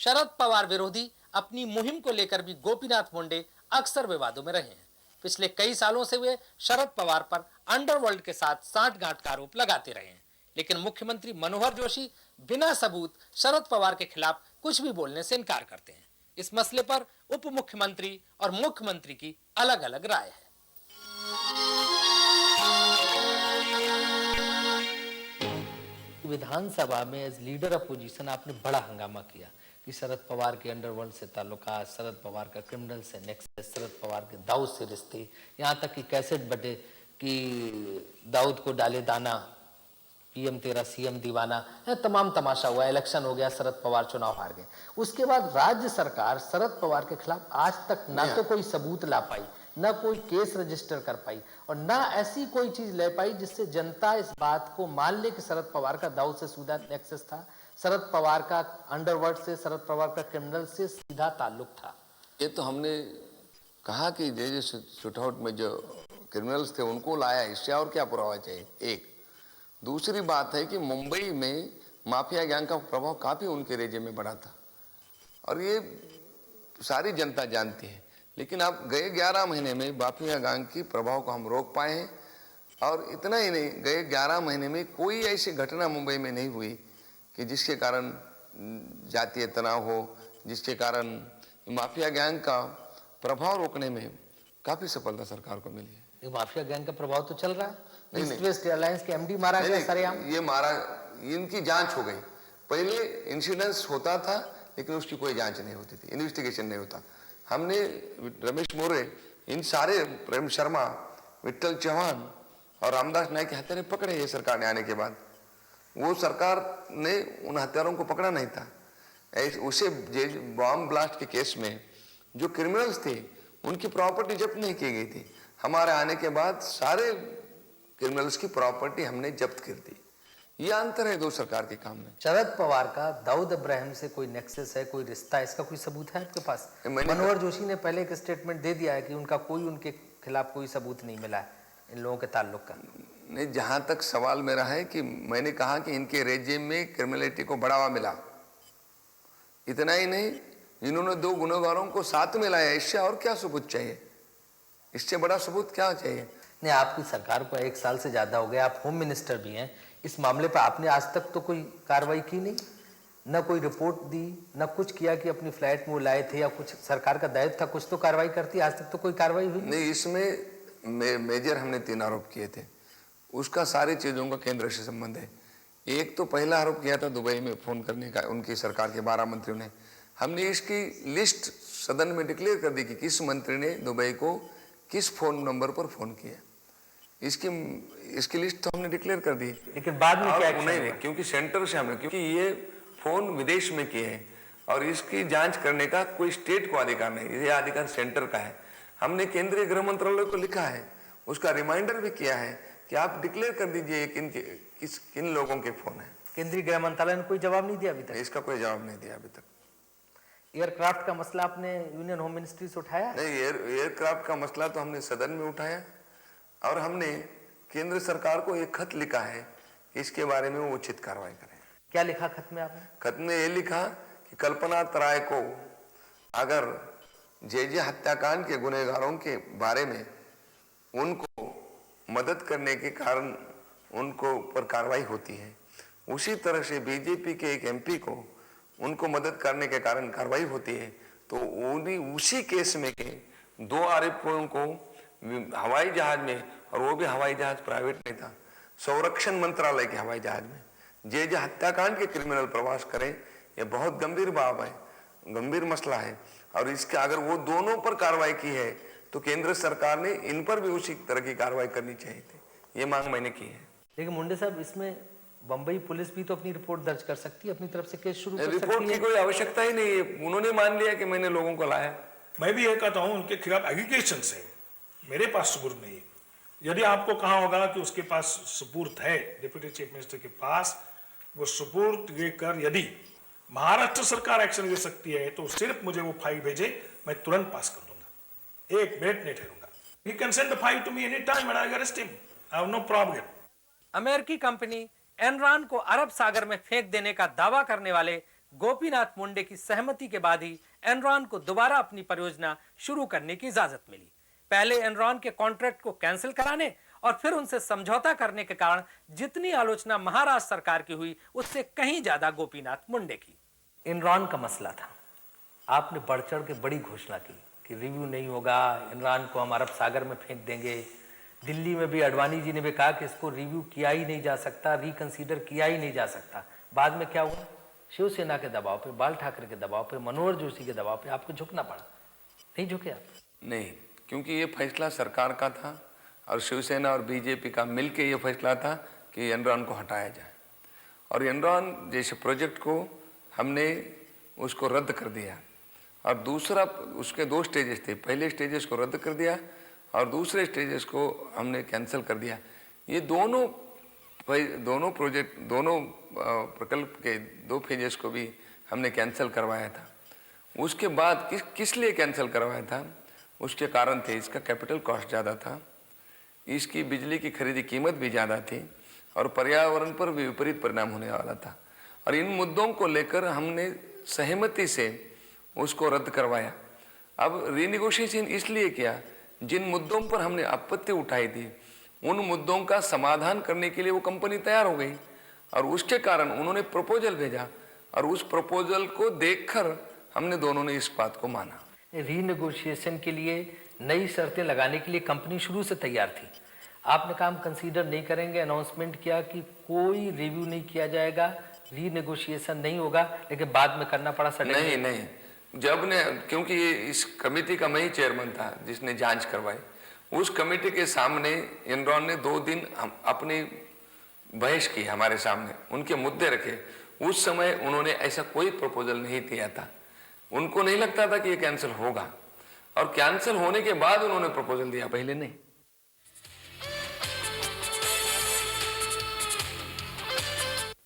शरद पवार विरोधी अपनी मुहिम को लेकर भी गोपीनाथ मुंडे अक्सर विवादों में रहे हैं। पिछले कई सालों से वे शरद पवार पर अंडरवर्ल्ड के साथ सांठगांठ का आरोप लगाते रहे हैं, लेकिन मुख्यमंत्री मनोहर जोशी बिना सबूत शरद पवार के खिलाफ कुछ भी बोलने से इनकार करते हैं। इस मसले पर उप मुख्यमंत्री और मुख्यमंत्री की अलग अलग राय है। विधानसभा में एज लीडर अपोजिशन आपने बड़ा हंगामा किया कि शरद पवार के अंडरवर्ल्ड से ताल्लुकात, शरद पवार का क्रिमिनल से नेक्सस, शरद पवार के दाऊद से रिश्ते, यहाँ तक कि कैसेट बटे कि दाऊद को डाले दाना, पीएम तेरा सीएम दीवाना, तमाम तमाशा हुआ। इलेक्शन हो गया, शरद पवार चुनाव हार गए। उसके बाद राज्य सरकार शरद पवार के खिलाफ आज तक ना तो कोई सबूत ला पाई, ना कोई केस रजिस्टर कर पाई और ना ऐसी कोई चीज ले पाई जिससे जनता इस बात को मान ले कि शरद पवार का दाऊद से सीधा नेक्सस था, शरद पवार का अंडरवर्ल्ड से, शरद पवार का क्रिमिनल से सीधा ताल्लुक था। ये तो हमने कहा कि जे शूटआउट में जो क्रिमिनल्स थे उनको लाया, इससे और क्या पुरावा चाहिए। एक दूसरी बात है कि मुंबई में माफिया गैंग का प्रभाव काफी उनके रेजे में बढ़ा था और ये सारी जनता जानती है। लेकिन अब गए 11 महीने में माफिया गैंग की प्रभाव को हम रोक पाए हैं और इतना ही नहीं, गए 11 महीने में कोई ऐसी घटना मुंबई में नहीं हुई कि जिसके कारण जातीय तनाव हो, जिसके कारण माफिया गैंग का प्रभाव रोकने में काफी सफलता सरकार को मिली है। माफिया गैंग का प्रभाव तो चल रहा है। ईस्ट वेस्ट एयरलाइंस के एमडी मारा गया सरेआम। ये मारा, इनकी जांच हो गई। पहले इंसिडेंस होता था लेकिन उसकी कोई जांच नहीं होती थी, इन्वेस्टिगेशन नहीं होता। हमने रमेश मोरे, इन सारे, प्रेम शर्मा, विट्ठल चौहान और रामदास नायक के हत्यारे पकड़े ये सरकार ने आने के बाद। वो सरकार ने उन हत्यारों को पकड़ा नहीं था। उसे बॉम्ब ब्लास्ट के केस में जो क्रिमिनल्स थे उनकी प्रॉपर्टी जब्त नहीं की गई थी। हमारे आने के बाद सारे क्रिमिनल्स की प्रॉपर्टी हमने जब्त कर दी। ये अंतर है दो सरकार के काम में। शरद पवार का दाऊद इब्राहिम से कोई नेक्सस है, कोई रिश्ता, इसका कोई सबूत है आपके पास? मनोहर जोशी ने पहले एक स्टेटमेंट दे दिया है कि उनका कोई, उनके खिलाफ कोई सबूत नहीं मिला है इन लोगों के ताल्लुक का। नहीं, जहां तक सवाल मेरा है कि मैंने कहा कि इनके रेजिम में क्रिमिनलिटी को बढ़ावा मिला। इतना ही नहीं, इन्होंने 2 गुनहगारों को साथ में लाया। इससे और क्या सबूत चाहिए? इससे बड़ा सबूत क्या चाहिए? नहीं, आपकी सरकार को 1 साल से ज्यादा हो गया, आप होम मिनिस्टर भी हैं। इस मामले पर आपने आज तक तो कोई कार्रवाई की नहीं, न कोई रिपोर्ट दी, न कुछ किया कि अपनी फ्लाइट में वो लाए थे या कुछ सरकार का दायित्व था, कुछ तो कार्रवाई करती। आज तक तो कोई कार्रवाई हुई नहीं। इसमें मेजर हमने 3 आरोप किए थे, उसका सारी चीजों का केंद्र से संबंध है। एक तो पहला आरोप किया था दुबई में फोन करने का, उनकी सरकार के 12 मंत्रियों ने। हमने इसकी लिस्ट सदन में डिक्लेयर कर दी कि किस मंत्री ने दुबई को किस फोन नंबर पर फोन किया। इसकी लिस्ट तो हमने डिक्लेयर कर दी। लेकिन बाद में क्या नहीं, क्योंकि सेंटर से हमने, क्योंकि ये फोन विदेश में किए हैं और इसकी जांच करने का कोई स्टेट को अधिकार नहीं, ये अधिकार सेंटर का है। हमने केंद्रीय गृह मंत्रालय को लिखा है, उसका रिमाइंडर भी किया है कि आप डिक्लेयर कर दीजिए किन लोगों के फोन है। केंद्रीय गृह मंत्रालय ने कोई जवाब नहीं दिया अभी तक? इसका कोई जवाब नहीं दिया अभी तक। एयरक्राफ्ट का मसला आपने यूनियन होम मिनिस्ट्री से उठाया? नहीं, एयरक्राफ्ट का मसला तो हमने सदन में उठाया और हमने केंद्र सरकार को एक खत लिखा है कि इसके बारे में वो उचित कार्रवाई करें। क्या लिखा खत में आपने? खत में ये लिखा कि कल्पना तराय को अगर जे हत्याकांड के गुनहगारों के बारे में उनको मदद करने के कारण उनको पर कार्रवाई होती है, उसी तरह से बीजेपी के एक एमपी को उनको मदद करने के कारण कार्रवाई होती है, तो उसी केस में के 2 आरोपियों को हवाई जहाज में, और वो भी हवाई जहाज प्राइवेट नहीं था, संरक्षण मंत्रालय के हवाई जहाज में जे हत्याकांड के क्रिमिनल प्रवास करें। ये बहुत गंभीर बात है, गंभीर मसला है और इसके अगर वो दोनों पर कार्रवाई की है तो केंद्र सरकार ने इन पर भी उसी तरह की कार्रवाई करनी चाहिए थी। ये मांग मैंने की है। लेकिन मुंडे साहब, इसमें बंबई पुलिस भी तो अपनी रिपोर्ट दर्ज कर सकती है, अपनी तरफ से केस शुरू कर सकती है। रिपोर्ट की कोई आवश्यकता ही नहीं है, उन्होंने मान लिया कि मैंने लोगों को लाया। मैं भी ये कहता हूं उनके खिलाफ एलिगेशन है, मेरे पास सबूत नहीं है। यदि आपको कहा होगा कि उसके पास सबूत है, डिप्टी चीफ मिनिस्टर के पास, वो सबूत लेकर यदि महाराष्ट्र सरकार एक्शन ले सकती है तो सिर्फ मुझे वो फाइल भेजे, मैं तुरंत पास कर दूंगा, 1 मिनट नहीं ठहरूंगा। He can send the file to me anytime and I arrest him. I have no problem. अमेरिकी कंपनी एनरॉन को अरब सागर में फेंक देने का दावा करने वाले गोपीनाथ मुंडे की सहमति के बाद ही एनरॉन को दोबारा अपनी परियोजना शुरू करने की इजाजत मिली। पहले एनरॉन के कॉन्ट्रैक्ट को कैंसिल कराने और फिर उनसे समझौता करने के कारण जितनी आलोचना महाराष्ट्र सरकार की हुई, उससे कहीं ज्यादा गोपीनाथ मुंडे की। एनरॉन का मसला था, आपने बढ़ चढ़ के बड़ी घोषणा की कि रिव्यू नहीं होगा, एनरॉन को हम अरब सागर में फेंक देंगे। दिल्ली में भी अडवाणी जी ने भी कहा कि इसको रिव्यू किया ही नहीं जा सकता, रिकंसीडर किया ही नहीं जा सकता। बाद में क्या हुआ? शिवसेना के दबाव पे, बाल ठाकरे के दबाव पे, मनोहर जोशी के दबाव पे आपको झुकना पड़ा। नहीं झुके आप? नहीं, क्योंकि ये फैसला सरकार का था और शिवसेना और बीजेपी का मिलकर ये फैसला था कि एनरॉन को हटाया जाए। और एनरॉन जैसे प्रोजेक्ट को हमने उसको रद्द कर दिया। और दूसरा, उसके दो स्टेजेस थे, पहले स्टेजेस को रद्द कर दिया और दूसरे स्टेजेस को हमने कैंसिल कर दिया। ये दोनों प्रोजेक्ट, दोनों प्रकल्प के दो फेजेस को भी हमने कैंसिल करवाया था। उसके बाद किस लिए कैंसिल करवाया था? उसके कारण थे, इसका कैपिटल कॉस्ट ज़्यादा था, इसकी बिजली की खरीदी कीमत भी ज़्यादा थी और पर्यावरण पर भी विपरीत परिणाम होने वाला था। और इन मुद्दों को लेकर हमने सहमति से उसको रद्द करवाया। अब रीनिगोशिएशन इसलिए किया, जिन मुद्दों पर हमने आपत्ति उठाई थी उन मुद्दों का समाधान करने के लिए वो कंपनी तैयार हो गई और उसके कारण उन्होंने प्रपोजल भेजा और उस प्रपोजल को देखकर हमने दोनों ने इस बात को माना। रीनेगोशिएशन के लिए नई शर्तें लगाने के लिए कंपनी शुरू से तैयार थी। आपने कहा हम कंसीडर नहीं करेंगे, अनाउंसमेंट किया कि कोई रिव्यू नहीं किया जाएगा, रीनेगोशिएशन नहीं होगा, लेकिन बाद में करना पड़ा। नहीं, जब ने, क्योंकि ये इस कमेटी का मैं ही चेयरमैन था जिसने जांच करवाई, उस कमेटी के सामने एनरॉन ने 2 दिन अपनी बहस की हमारे सामने, उनके मुद्दे रखे। उस समय उन्होंने ऐसा कोई प्रपोजल नहीं दिया था, उनको नहीं लगता था कि ये कैंसिल होगा और कैंसिल होने के बाद उन्होंने प्रपोजल दिया, पहले नहीं।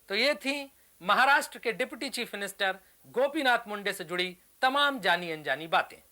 तो ये थी महाराष्ट्र के deputy chief minister Gopinath Munde से जुड़ी तमाम जानी अनजानी बातें।